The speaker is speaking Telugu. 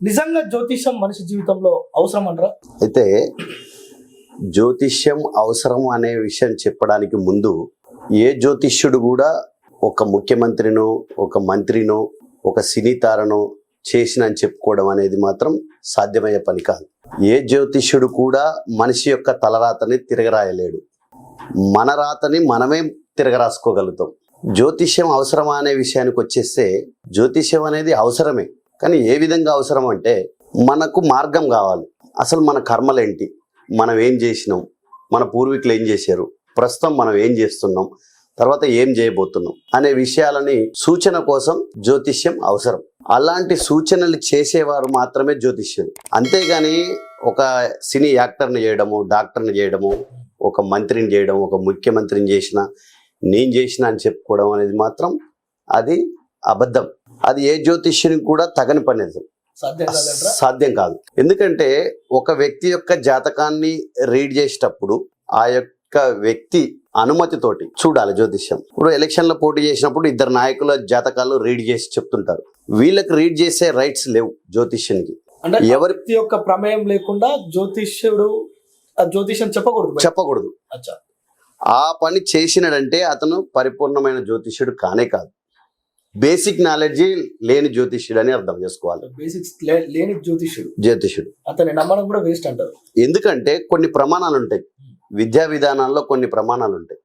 నిజంగా జ్యోతిషం మనిషి జీవితంలో అవసరం అంటారా? అయితే జ్యోతిష్యం అవసరం అనే విషయం చెప్పడానికి ముందు ఏ జ్యోతిష్యుడు కూడా ఒక ముఖ్యమంత్రినో ఒక మంత్రినో ఒక సినీ తారనో చేసినని చెప్పుకోవడం అనేది మాత్రం సాధ్యమయ్యే పని కాదు. ఏ జ్యోతిష్యుడు కూడా మనిషి యొక్క తలరాతని తిరగరాయలేడు. మన రాతని మనమే తిరగరాసుకోగలుగుతాం. జ్యోతిష్యం అవసరమా అనే విషయానికి వచ్చేస్తే జ్యోతిష్యం అనేది అవసరమే. కానీ ఏ విధంగా అవసరం అంటే మనకు మార్గం కావాలి. అసలు మన కర్మలేంటి, మనం ఏం చేసినాం, మన పూర్వీకులు ఏం చేశారు, ప్రస్తుతం మనం ఏం చేస్తున్నాం, తర్వాత ఏం చేయబోతున్నాం అనే విషయాలని సూచన కోసం జ్యోతిష్యం అవసరం. అలాంటి సూచనలు చేసేవారు మాత్రమే జ్యోతిష్యులు. అంతేగాని ఒక సినీ యాక్టర్ని చేయడము, డాక్టర్ని చేయడము, ఒక మంత్రిని చేయడం, ఒక ముఖ్యమంత్రిని చేసిన, నేను చేసిన అని చెప్పుకోవడం అనేది మాత్రం అది అబద్ధం. అది ఏ జ్యోతిష్యునికి కూడా తగని పని. సాధ్యం కాదు. ఎందుకంటే ఒక వ్యక్తి యొక్క జాతకాన్ని రీడ్ చేసేటప్పుడు ఆ యొక్క వ్యక్తి అనుమతితోటి చూడాలి జ్యోతిష్యం. ఇప్పుడు ఎలక్షన్లో పోటీ చేసినప్పుడు ఇద్దరు నాయకుల జాతకాలు రీడ్ చేసి చెప్తుంటారు. వీళ్ళకి రీడ్ చేసే రైట్స్ లేవు జ్యోతిష్యానికి. అంటే ఎవరి యొక్క ప్రమేయం లేకుండా జ్యోతిష్యం చెప్పకూడదు. ఆ పని చేసినాడంటే అతను పరిపూర్ణమైన జ్యోతిష్యుడు కానే కాదు. బేసిక్ నాలెడ్జ్ లేని జ్యోతిష్యుడు అని అర్థం చేసుకోవాలి. బేసిక్స్ లేని జ్యోతిష్యుడు అతని నమ్మడం కూడా వేస్ట్ అంటారు. ఎందుకంటే కొన్ని ప్రమాణాలు ఉంటాయి, విద్యా విధానాల్లో కొన్ని ప్రమాణాలు ఉంటాయి.